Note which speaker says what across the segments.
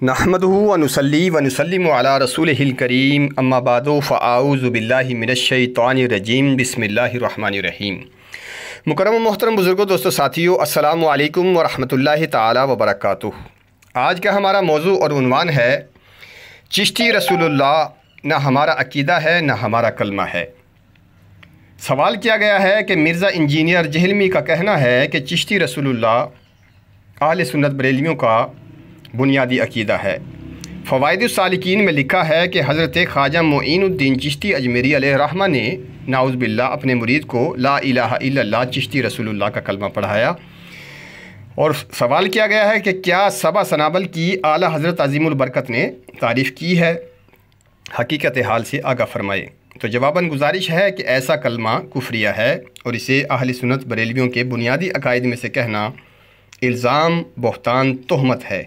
Speaker 1: نحمدہ ونصلی ونسلم علی رسولہ الکریم اما بعد فاعوذ باللہ من الشیطان الرجیم بسم اللہ الرحمن الرحیم۔ مکرم و محترم بزرگوں، دوستو، ساتھیو، السلام علیکم ورحمۃ اللہ تعالی وبرکاتہ۔ آج کا ہمارا موضوع اور عنوان ہے چشتی رسول اللہ نہ ہمارا عقیدہ ہے نہ ہمارا کلمہ ہے۔ سوال کیا گیا ہے کہ مرزا انجینئر جہلمی کا کہنا ہے کہ چشتی رسول اللہ اہل سنت بریلویوں کا بنیادی عقیدہ ہے۔ فوائد السالکین میں لکھا ہے کہ حضرت خواجہ معین الدین چشتی اجمیری علیہ الرحمہ نے نعوذ باللہ اپنے مرید کو لا الہ الا اللہ چشتی رسول اللہ کا کلمہ پڑھایا، اور سوال کیا گیا ہے کہ کیا صبا سنابل کی اعلیٰ حضرت عظیم البرکت نے تعریف کی ہے؟ حقیقت حال سے آگاہ فرمائے۔ تو جواباً گزارش ہے کہ ایسا کلمہ کفریہ ہے، اور اسے اہل سنت بریلویوں کے بنیادی عقائد میں سے کہنا الزام، بہتان، تہمت ہے،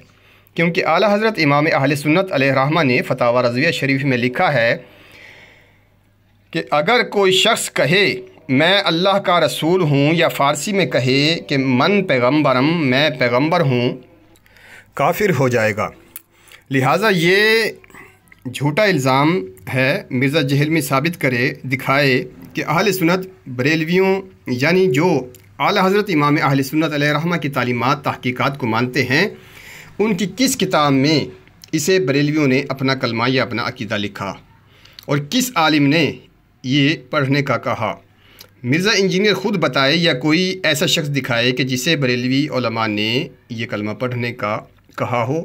Speaker 1: کیونکہ اعلیٰ حضرت امام اہل سنت علیہ الرحمہ نے فتاوی رضویہ شریف میں لکھا ہے کہ اگر کوئی شخص کہے میں اللہ کا رسول ہوں، یا فارسی میں کہے کہ من پیغمبرم، میں پیغمبر ہوں، کافر ہو جائے گا۔ لہٰذا یہ جھوٹا الزام ہے۔ مرزا جہلمی ثابت کرے، دکھائے کہ اہل سنت بریلویوں یعنی جو اعلیٰ حضرت امام اہل سنت علیہ الرحمہ کی تعلیمات، تحقیقات کو مانتے ہیں، ان کی کس کتاب میں اسے بریلویوں نے اپنا کلمہ یا اپنا عقیدہ لکھا، اور کس عالم نے یہ پڑھنے کا کہا۔ مرزا انجینئر خود بتائے یا کوئی ایسا شخص دکھائے کہ جسے بریلوی علماء نے یہ کلمہ پڑھنے کا کہا ہو،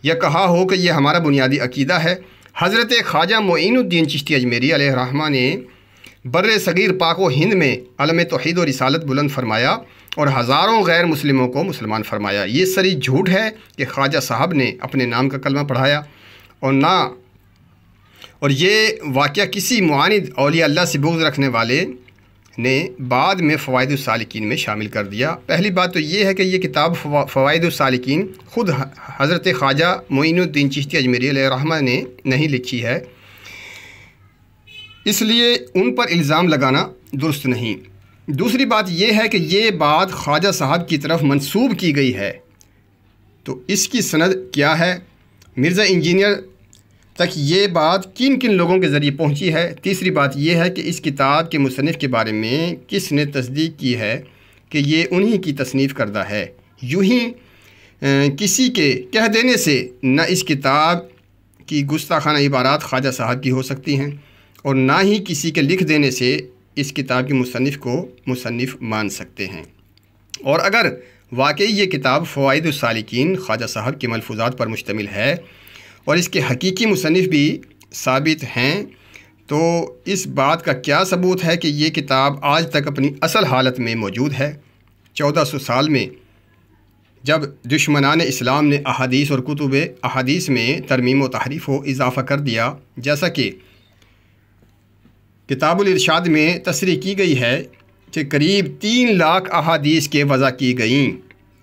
Speaker 1: یا کہا ہو کہ یہ ہمارا بنیادی عقیدہ ہے۔ حضرت خواجہ معین الدین چشتی اجمیری علیہ الرحمہ نے بر صغیر پاک و ہند میں علم توحید و رسالت بلند فرمایا، اور ہزاروں غیر مسلموں کو مسلمان فرمایا۔ یہ سری جھوٹ ہے کہ خواجہ صاحب نے اپنے نام کا کلمہ پڑھایا، اور یہ واقعہ کسی معاند اولیاء اللہ سے بغض رکھنے والے نے بعد میں فوائد السالکین میں شامل کر دیا۔ پہلی بات تو یہ ہے کہ یہ کتاب فوائد السالکین خود حضرت خواجہ معین الدین چشتی اجمیری علیہ الرحمہ نے نہیں لکھی ہے، اس لیے ان پر الزام لگانا درست نہیں۔ دوسری بات یہ ہے کہ یہ بات خواجہ صاحب کی طرف منسوب کی گئی ہے، تو اس کی سند کیا ہے؟ مرزا انجینئر تک یہ بات کن کن لوگوں کے ذریعے پہنچی ہے؟ تیسری بات یہ ہے کہ اس کتاب کے مصنف کے بارے میں کس نے تصدیق کی ہے کہ یہ انہی کی تصنیف کردہ ہے؟ یوں ہی کسی کے کہہ دینے سے نہ اس کتاب کی گستاخانہ عبارات خواجہ صاحب کی ہو سکتی ہیں، اور نہ ہی کسی کے لکھ دینے سے اس کتاب کے مصنف کو مصنف مان سکتے ہیں۔ اور اگر واقعی یہ کتاب فوائد السالکین خواجہ صاحب کے ملفوظات پر مشتمل ہے، اور اس کے حقیقی مصنف بھی ثابت ہیں، تو اس بات کا کیا ثبوت ہے کہ یہ کتاب آج تک اپنی اصل حالت میں موجود ہے؟ 1400 سال میں جب دشمنان اسلام نے احادیث اور کتب احادیث میں ترمیم و تحریف و اضافہ کر دیا، جیسا کہ کتاب الارشاد میں تصریح کی گئی ہے کہ قریب 3 لاکھ احادیث کے وضع کی گئیں۔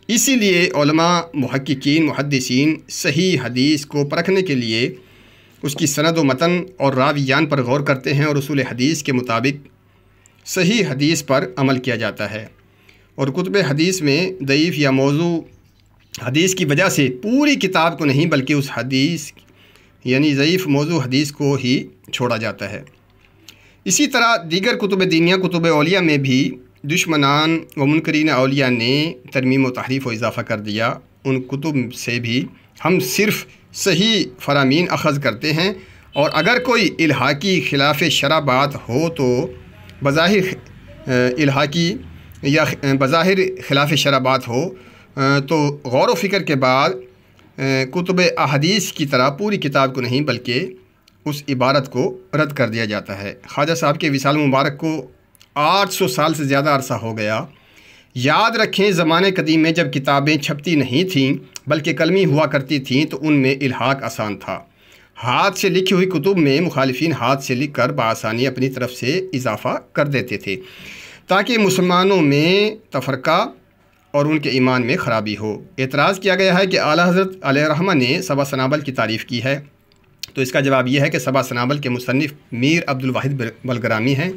Speaker 1: اسی لیے علماء، محققین، محدثین صحیح حدیث کو پرکھنے کے لیے اس کی سند و متن اور راویان پر غور کرتے ہیں، اور اصول حدیث کے مطابق صحیح حدیث پر عمل کیا جاتا ہے، اور کتب حدیث میں ضعیف یا موضوع حدیث کی وجہ سے پوری کتاب کو نہیں بلکہ اس حدیث یعنی ضعیف موضوع حدیث کو ہی چھوڑا جاتا ہے۔ اسی طرح دیگر کتب دینیہ، کتب اولیاء میں بھی دشمنان و منکرین اولیاء نے ترمیم و تحریف و اضافہ کر دیا۔ ان کتب سے بھی ہم صرف صحیح فرامین اخذ کرتے ہیں، اور اگر کوئی الحاقی خلاف شرع بات ہو تو بظاہر الحاقی یا بظاہر خلاف شرع بات ہو تو غور و فکر کے بعد کتب احادیث کی طرح پوری کتاب کو نہیں بلکہ اس عبارت کو رد کر دیا جاتا ہے۔ خواجہ صاحب کے وصال مبارک کو 800 سال سے زیادہ عرصہ ہو گیا۔ یاد رکھیں، زمانے قدیم میں جب کتابیں چھپتی نہیں تھیں بلکہ قلمی ہوا کرتی تھیں، تو ان میں الحاق آسان تھا۔ ہاتھ سے لکھی ہوئی کتب میں مخالفین ہاتھ سے لکھ کر بآسانی اپنی طرف سے اضافہ کر دیتے تھے، تاکہ مسلمانوں میں تفرقہ اور ان کے ایمان میں خرابی ہو۔ اعتراض کیا گیا ہے کہ اعلیٰ حضرت علیہ الرحمہ نے صبا سنابل کی تعریف کی ہے، تو اس کا جواب یہ ہے کہ صبا سنابل کے مصنف میر عبدالواحد بلگرامی ہیں۔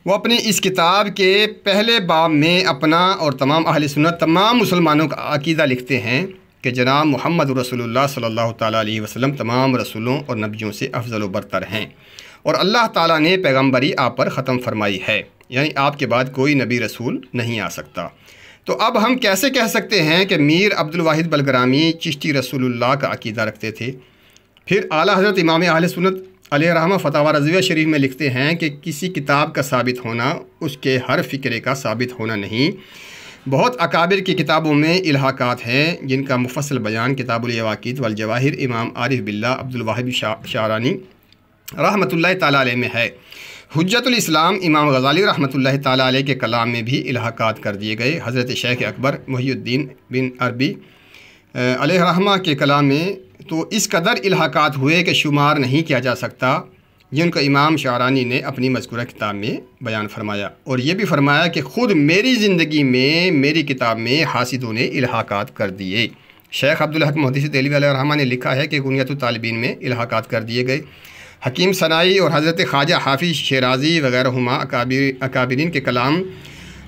Speaker 1: وہ اپنی اس کتاب کے پہلے باب میں اپنا اور تمام اہل سنت، تمام مسلمانوں کا عقیدہ لکھتے ہیں کہ جناب محمد رسول اللہ صلی اللہ تعالیٰ علیہ وسلم تمام رسولوں اور نبیوں سے افضل و برتر ہیں، اور اللہ تعالیٰ نے پیغمبری آپ پر ختم فرمائی ہے، یعنی آپ کے بعد کوئی نبی رسول نہیں آ سکتا۔ تو اب ہم کیسے کہہ سکتے ہیں کہ میر عبدالواحد بلگرامی چشتی رسول اللہ کا عقیدہ رکھتے تھے؟ پھر اعلیٰ حضرت امام اہل سنت علیہ رحمہ فتاوی رضویہ شریف میں لکھتے ہیں کہ کسی کتاب کا ثابت ہونا اس کے ہر فکرے کا ثابت ہونا نہیں۔ بہت اکابر کی کتابوں میں الحاقات ہیں جن کا مفصل بیان کتاب الیواقیت والجواہر امام عارف باللہ عبدالواحد شعرانی رحمۃ اللہ تعالیٰ علیہ میں ہے۔ حجت الاسلام امام غزالی رحمۃ اللہ تعالیٰ علیہ کے کلام میں بھی الحاقات کر دیے گئے۔ حضرت شیخ اکبر محی الدین بن عربی علیہ رحمہ کے کلام میں تو اس قدر الحاقات ہوئے کہ شمار نہیں کیا جا سکتا، جن کو امام شعرانی نے اپنی مذکورہ کتاب میں بیان فرمایا، اور یہ بھی فرمایا کہ خود میری زندگی میں میری کتاب میں حاسدوں نے الحاقات کر دیے۔ شیخ عبدالحق محدث دہلوی علیہ رحمہ نے لکھا ہے کہ غنیۃ الطالبین میں الحاقات کر دیے گئے۔ حکیم ثنائی اور حضرت خواجہ حافظ شیرازی وغیرہ اکابرین کے کلام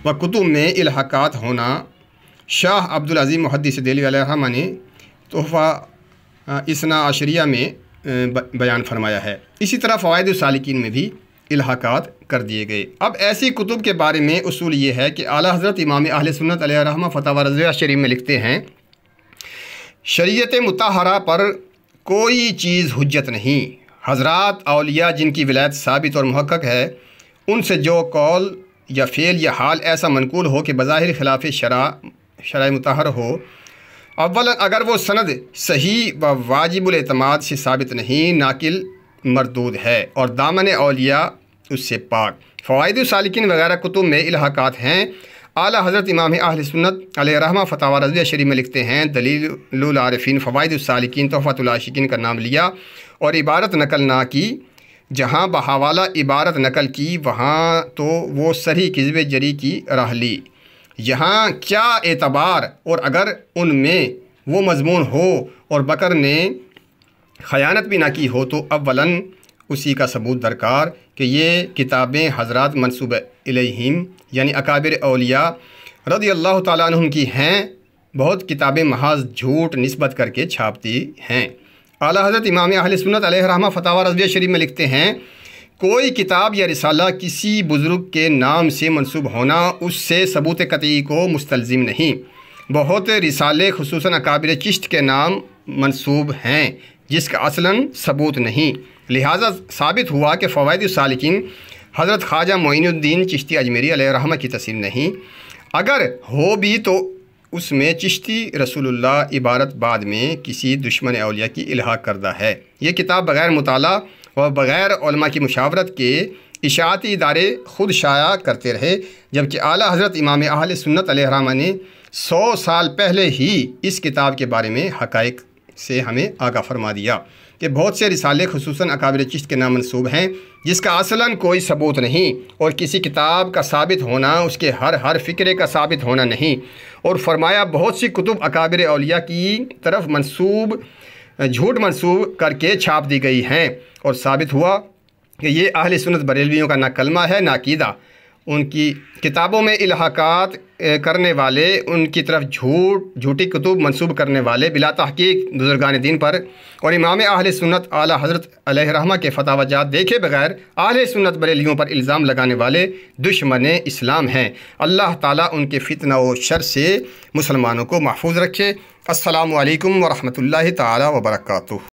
Speaker 1: و کتب میں الحاقات ہونا شاہ عبدالعظیم محدث دہلوی علیہ رحمہ نے تحفہ اثنا عشریہ میں بیان فرمایا ہے۔ اسی طرح فوائد السالکین میں بھی الحاقات کر دیے گئے۔ اب ایسی کتب کے بارے میں اصول یہ ہے کہ اعلیٰ حضرت امام اہل سنت علیہ رحمہ فتاوی رضویہ شریف میں لکھتے ہیں، شریعت مطہرہ پر کوئی چیز حجت نہیں۔ حضرات اولیاء جن کی ولایت ثابت اور محقق ہے، ان سے جو قول یا فعل یا حال ایسا منقول ہو کہ بظاہر خلاف شرع مطہر ہو، اولا اگر وہ سند صحیح و واجب الاعتماد سے ثابت نہیں، ناقل مردود ہے، اور دامن اولیاء اس سے پاک۔ فوائد السالکین وغیرہ کتب میں الحاقات ہیں۔ اعلیٰ حضرت امام اہل سنت علیہ رحمہ فتاوی رضویہ شریف میں لکھتے ہیں، دلیل العارفین فوائد السالکین تحفۃ العاشقین کا نام لیا اور عبارت نقل نہ کی۔ جہاں بحوالہ عبارت نقل کی وہاں تو وہ صریح کذب جری کی راہ لی، یہاں کیا اعتبار؟ اور اگر ان میں وہ مضمون ہو اور بکر نے خیانت بھی نہ کی ہو تو اولاً اسی کا ثبوت درکار کہ یہ کتابیں حضرات منسوب الیہم یعنی اکابر اولیاء رضی اللہ تعالیٰ عنہم کی ہیں، بہت کتابیں محض جھوٹ نسبت کر کے چھاپتی ہیں۔ اعلیٰ حضرت امام اہل سنت علیہ رحمہ فتاوی رضویہ شریف میں لکھتے ہیں، کوئی کتاب یا رسالہ کسی بزرگ کے نام سے منسوب ہونا اس سے ثبوت قطعی کو مستلزم نہیں۔ بہت رسالے خصوصاً اکابر چشت کے نام منسوب ہیں جس کا اصلاً ثبوت نہیں، لہٰذا ثابت ہوا کہ فوائد السالکین حضرت خواجہ معین الدین چشتی اجمیری علیہ رحمہ کی تصنیف نہیں، اگر ہو بھی تو اس میں چشتی رسول اللہ عبارت بعد میں کسی دشمن اولیاء کی الحاق کردہ ہے۔ یہ کتاب بغیر مطالعہ اور بغیر علماء کی مشاورت کے اشاعتی ادارے خود شائع کرتے رہے، جبکہ اعلیٰ حضرت امام اہل سنت علیہ رحمہ نے 100 سال پہلے ہی اس کتاب کے بارے میں حقائق سے ہمیں آگاہ فرما دیا کہ بہت سے رسالے خصوصاً اکابر چشت کے نام منسوب ہیں جس کا اصلاً کوئی ثبوت نہیں، اور کسی کتاب کا ثابت ہونا اس کے ہر فکرے کا ثابت ہونا نہیں، اور فرمایا بہت سی کتب اکابر اولیاء کی طرف جھوٹ منسوب کر کے چھاپ دی گئی ہیں، اور ثابت ہوا کہ یہ اہل سنت بریلویوں کا نہ کلمہ ہے نہ عقیدہ۔ ان کی کتابوں میں الحاقات کرنے والے، ان کی طرف جھوٹی کتب منسوب کرنے والے بلا تحقیق بزرگان دین پر اور امام اہل سنت اعلیٰ حضرت علیہ رحمہ کے فتاوی جات دیکھے بغیر اہل سنت بریلیوں پر الزام لگانے والے دشمن اسلام ہیں۔ اللہ تعالیٰ ان کے فتنہ و شر سے مسلمانوں کو محفوظ رکھے۔ السلام علیکم ورحمۃ اللہ تعالیٰ وبرکاتہ۔